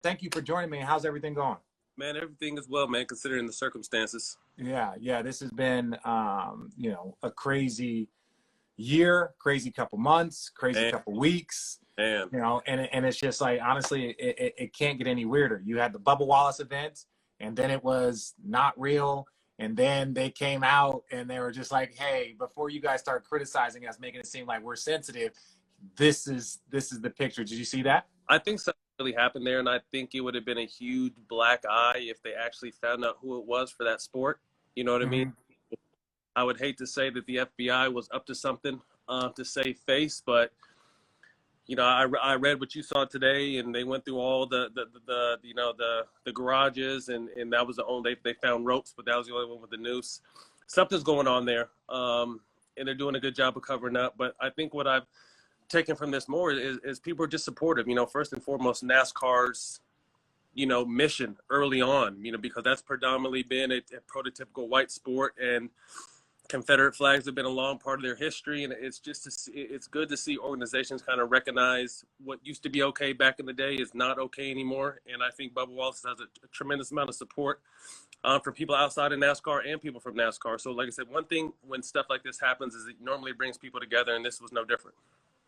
Thank you for joining me. How's everything going? Man, everything is well, man, considering the circumstances. Yeah. This has been, a crazy year, crazy couple months, crazy Man, couple weeks. man. And it's just like, honestly, it can't get any weirder. You had the Bubba Wallace event, and then it was not real. And then they came out and they were just like, hey, before you guys start criticizing us, making it seem like we're sensitive, this is the picture. Did you see that? I think something really happened there, and I think it would have been a huge black eye if they actually found out who it was for that sport. You know what I mean? Mm-hmm. I would hate to say that the FBI was up to something to save face, but I read what you saw today, and they went through all the garages, and that was the only they found ropes, but that was the only one with the noose. Something's going on there, and they're doing a good job of covering up. But I think what I've taken from this more is people are just supportive. First and foremost, NASCAR's mission early on, because that's predominantly been a prototypical white sport, and Confederate flags have been a long part of their history, and it's good to see organizations kind of recognize what used to be okay back in the day is not okay anymore. And I think Bubba Wallace has a tremendous amount of support for people outside of NASCAR and people from NASCAR. So, like I said, one thing when stuff like this happens is it normally brings people together, and this was no different.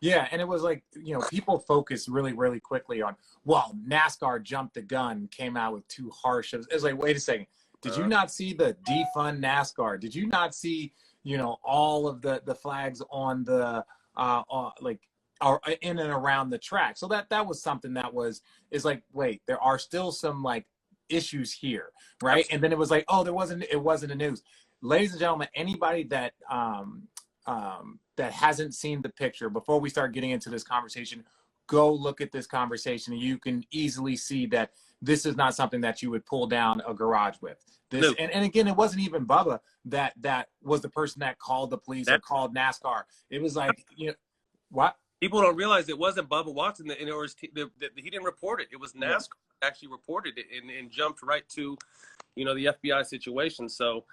Yeah, and it was like, people focus really, really quickly on, well, NASCAR jumped the gun, came out with too harsh. It's like, wait a second. Did you not see the defund NASCAR? Did you not see, all of the flags on the in and around the track? So that was something is like, wait, there are still some like issues here, right? And then it was like, oh, it wasn't a news. Ladies and gentlemen, anybody that that hasn't seen the picture, before we start getting into this conversation, go look at this conversation, and you can easily see that this is not something that you would pull down a garage with. No. And again, it wasn't even Bubba that was the person that called the police or called NASCAR. It was like, what? People don't realize it wasn't Bubba Watson, he didn't report it. It was NASCAR that actually reported it and jumped right to, the FBI situation. So,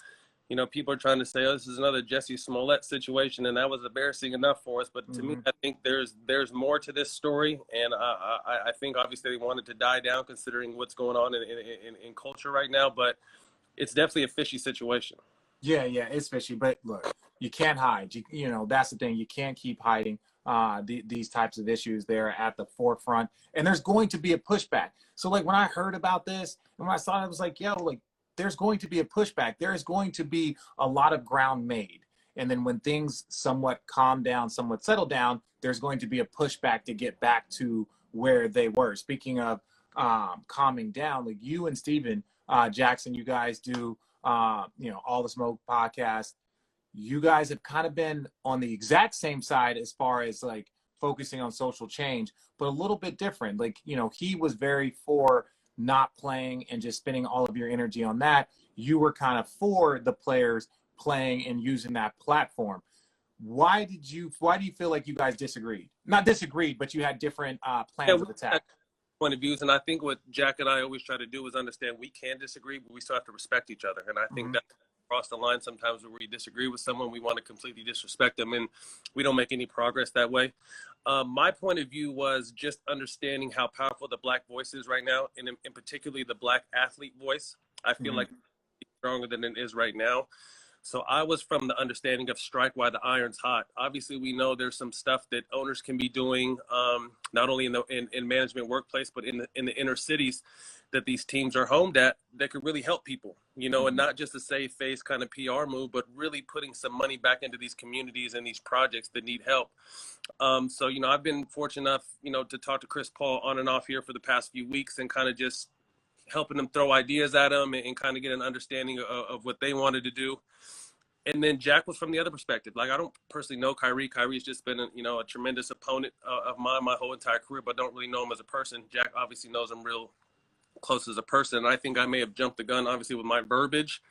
people are trying to say, oh, this is another Jesse Smollett situation, and that was embarrassing enough for us. But to me, I think there's more to this story, and I think obviously they wanted to die down considering what's going on in culture right now. But it's definitely a fishy situation. Yeah, it's fishy. But look, you can't hide. That's the thing. You can't keep hiding these types of issues. They're at the forefront, and there's going to be a pushback. So like when I heard about this and when I saw it, I was like, yo, like, there's going to be a pushback. There is going to be a lot of ground made. And then when things somewhat calm down, somewhat settle down, there's going to be a pushback to get back to where they were. Speaking of calming down, like you and Steven Jackson, you guys do, All the Smoke podcast. You guys have kind of been on the exact same side as far as like focusing on social change, but a little bit different. Like, he was very for not playing and just spending all of your energy on that. You were kind of for the players playing and using that platform. Why do you feel like you guys disagreed? Not disagreed, but you had different plans of attack. Point of views, and I think what Jack and I always try to do is understand we can disagree, but we still have to respect each other. And I think that across the line, sometimes when we disagree with someone, we want to completely disrespect them, and we don't make any progress that way. My point of view was just understanding how powerful the Black voice is right now, and in particularly the Black athlete voice. I feel like it's stronger than it is right now. So I was from the understanding of strike while the iron's hot. Obviously, we know there's some stuff that owners can be doing, not only in management workplace, but in the inner cities that these teams are homed at, that could really help people, and not just a save face kind of PR move, but really putting some money back into these communities and these projects that need help. So, I've been fortunate enough, to talk to Chris Paul on and off here for the past few weeks and kind of just helping them throw ideas at them and kind of get an understanding of what they wanted to do. And then Jack was from the other perspective. Like, I don't personally know Kyrie. Kyrie's just been, a tremendous opponent of mine my whole entire career, but don't really know him as a person. Jack obviously knows him real close as a person. And I think I may have jumped the gun, obviously, with my verbiage.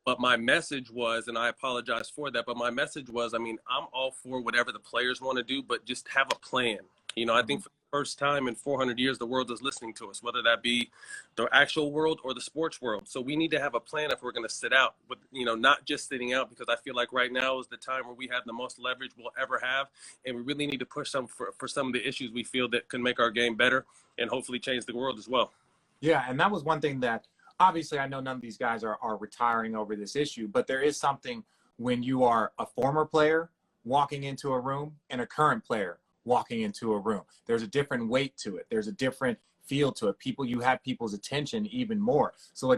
But my message was, and I apologize for that, but my message was, I'm all for whatever the players want to do, but just have a plan. I think for the first time in 400 years the world is listening to us, whether that be the actual world or the sports world. So we need to have a plan if we're going to sit out, but not just sitting out, because I feel like right now is the time where we have the most leverage we'll ever have, and we really need to push some for some of the issues we feel that can make our game better and hopefully change the world as well. Yeah, and that was one thing that obviously I know none of these guys are retiring over this issue, but there is something when you are a former player walking into a room and a current player walking into a room. There's a different weight to it. There's a different feel to it. You have people's attention even more. So like,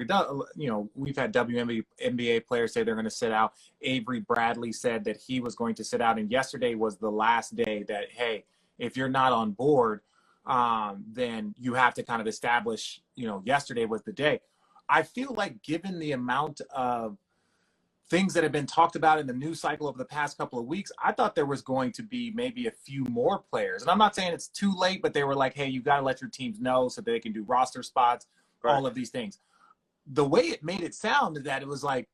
we've had WNBA players say they're going to sit out. Avery Bradley said that he was going to sit out. And yesterday was the last day that, hey, if you're not on board, then you have to kind of establish, yesterday was the day. I feel like given the amount of things that have been talked about in the news cycle over the past couple of weeks, I thought there was going to be maybe a few more players. And I'm not saying it's too late, but they were like, hey, you got to let your teams know so they can do roster spots, right, all of these things. The way it made it sound that it was like,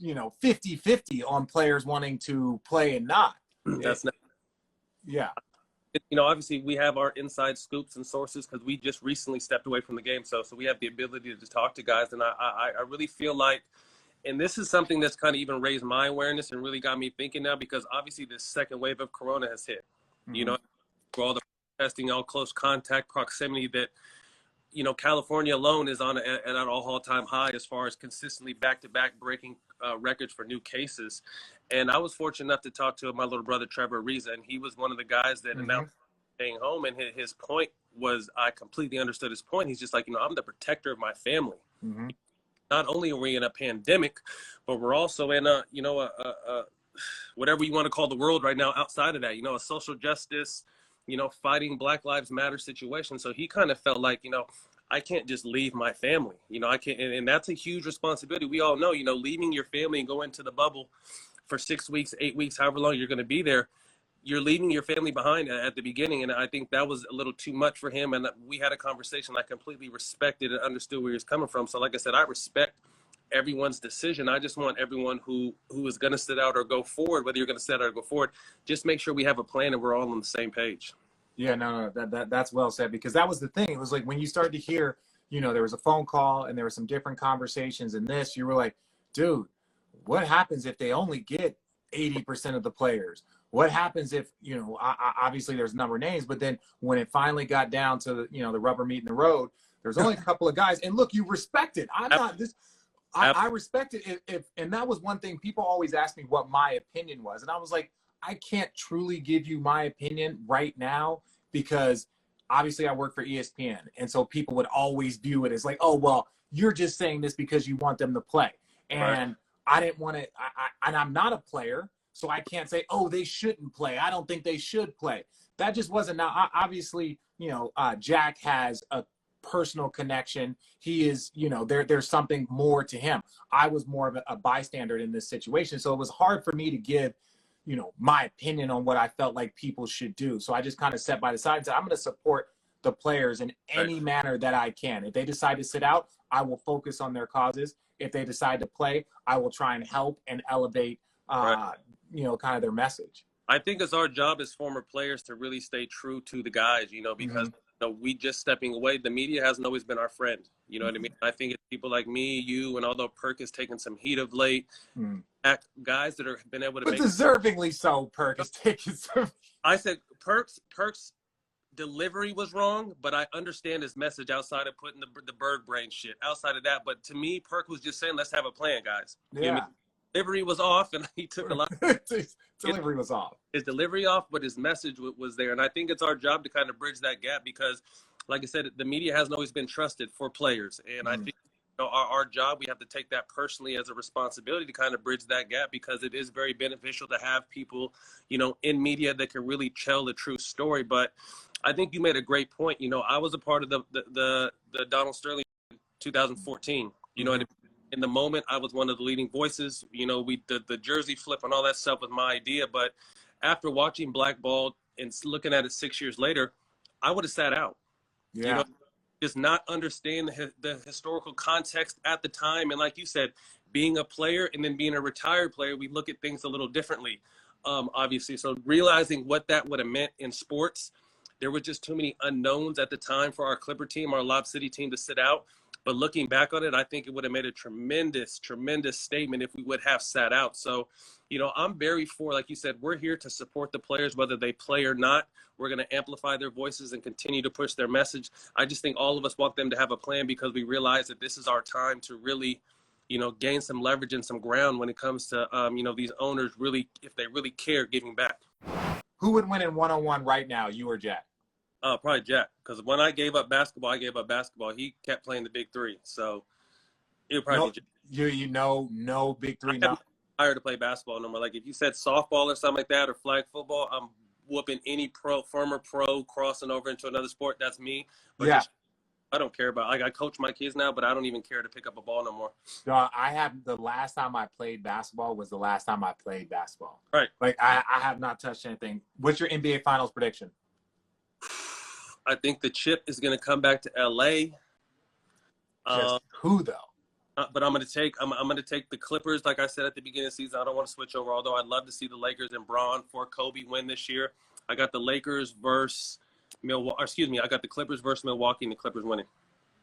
50-50 on players wanting to play and not. That's not. Yeah. Obviously we have our inside scoops and sources because we just recently stepped away from the game. So we have the ability to talk to guys. And I really feel like, and this is something that's kind of even raised my awareness and really got me thinking now, because obviously this second wave of Corona has hit, for all the testing, all close contact proximity that, California alone is at an all-time high as far as consistently back-to-back breaking records for new cases. And I was fortunate enough to talk to my little brother, Trevor Ariza, and he was one of the guys that announced staying home. And his point was, I completely understood his point. He's just like, I'm the protector of my family. Mm-hmm. Not only are we in a pandemic, but we're also in a whatever you want to call the world right now outside of that, a social justice, fighting Black Lives Matter situation. So he kind of felt like, I can't just leave my family, I can't. And that's a huge responsibility. We all know, leaving your family and going to the bubble for 6 weeks, 8 weeks, however long you're going to be there, you're leaving your family behind at the beginning. And I think that was a little too much for him. And we had a conversation. I completely respected and understood where he was coming from. So like I said, I respect everyone's decision. I just want everyone who is going to sit out or go forward, whether you're going to sit out or go forward, just make sure we have a plan and we're all on the same page. Yeah, no, that's well said, because that was the thing. It was like when you started to hear, there was a phone call and there were some different conversations in this, you were like, dude, what happens if they only get 80% of the players? What happens if, obviously there's a number of names, but then when it finally got down to, the rubber meeting the road, there's only a couple of guys. And look, you respect it. I respect it. And that was one thing people always ask me what my opinion was. And I was like, I can't truly give you my opinion right now, because obviously I work for ESPN. And so people would always view it as like, oh, well, you're just saying this because you want them to play. And right. I didn't want to, and I'm not a player, so I can't say, oh, they shouldn't play. I don't think they should play. That just wasn't. Now, obviously, Jack has a personal connection. He is, there's something more to him. I was more of a bystander in this situation. So it was hard for me to give, my opinion on what I felt like people should do. So I just kind of set by the side and said, I'm going to support the players in any manner that I can. If they decide to sit out, I will focus on their causes. If they decide to play, I will try and help and elevate, kind of their message. I think it's our job as former players to really stay true to the guys, because we just stepping away. The media hasn't always been our friend. You know what I mean? I think it's people like me, you, and although Perk has taken some heat of late, guys that have been able to make deservingly so. Perk has taken some. I said Perk's delivery was wrong, but I understand his message outside of putting the bird brain shit outside of that. But to me, Perk was just saying, let's have a plan, guys. Yeah. Delivery was off, and he took a lot. Delivery was off. His delivery off, but his message was there. And I think it's our job to kind of bridge that gap, because, like I said, the media hasn't always been trusted for players. And I think our job, we have to take that personally as a responsibility to kind of bridge that gap, because it is very beneficial to have people, in media that can really tell the true story. But I think you made a great point. I was a part of the Donald Sterling 2014. In the moment, I was one of the leading voices. The jersey flip and all that stuff was my idea. But after watching Blackballed and looking at it 6 years later, I would have sat out. Yeah. Just not understand the historical context at the time. And like you said, being a player and then being a retired player, we look at things a little differently, obviously. So realizing what that would have meant in sports there were just too many unknowns at the time for our Clipper team, our Lob City team to sit out. But looking back on it, I think it would have made a tremendous, tremendous statement if we would have sat out. So, I'm very for, like you said, we're here to support the players, whether they play or not. We're going to amplify their voices and continue to push their message. I just think all of us want them to have a plan because we realize that this is our time to really, gain some leverage and some ground when it comes to, these owners really, if they really care, giving back. Who would win in one-on-one right now, you or Jack? Probably Jack, because when I gave up basketball, He kept playing the big three, so it would probably be Jack. No big three. I'm tired to play basketball no more. Like if you said softball or something like that or flag football, I'm whooping any former pro crossing over into another sport. That's me. But yeah. I don't care about. Like I coach my kids now, but I don't even care to pick up a ball no more. The last time I played basketball was the last time I played basketball. Right. Like I have not touched anything. What's your NBA Finals prediction? I think the chip is going to come back to LA. Who though? But I'm going to take the Clippers. Like I said at the beginning of the season, I don't want to switch over. Although I'd love to see the Lakers and Bron for Kobe win this year. I got the Lakers versus Milwaukee. I got the Clippers versus Milwaukee, and the Clippers winning.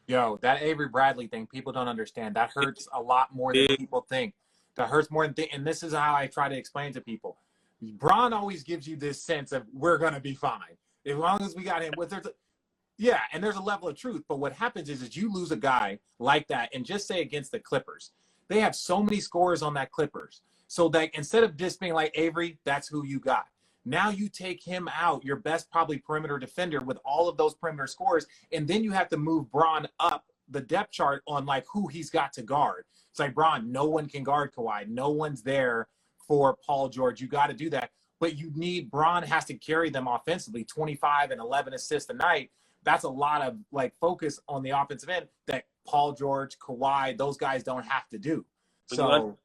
Yo, that Avery Bradley thing, people don't understand. That hurts a lot more than people think. That hurts more than and this is how I try to explain to people. Bron always gives you this sense of we're gonna be fine as long as we got him. And there's a level of truth. But what happens is you lose a guy like that, and just say against the Clippers, they have so many scorers on that Clippers. So that instead of just being like Avery, that's who you got. Now you take him out, your best probably perimeter defender with all of those perimeter scorers, and then you have to move Bron up the depth chart on like who he's got to guard. It's like, Bron, no one can guard Kawhi. No one's there for Paul George. You got to do that. But you need Bron has to carry them offensively, 25 and 11 assists a night. That's a lot of like focus on the offensive end that Paul George, Kawhi, those guys don't have to do. So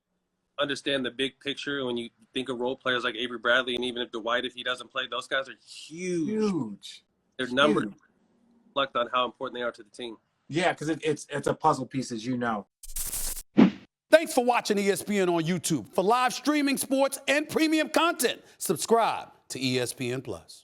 understand the big picture when you think of role players like Avery Bradley, and even if Dwight, if he doesn't play, those guys are huge. Their numbers reflect on how important they are to the team. Yeah, because it's a puzzle piece, as you know. Thanks for watching ESPN on YouTube. For live streaming sports and premium content, subscribe to ESPN+.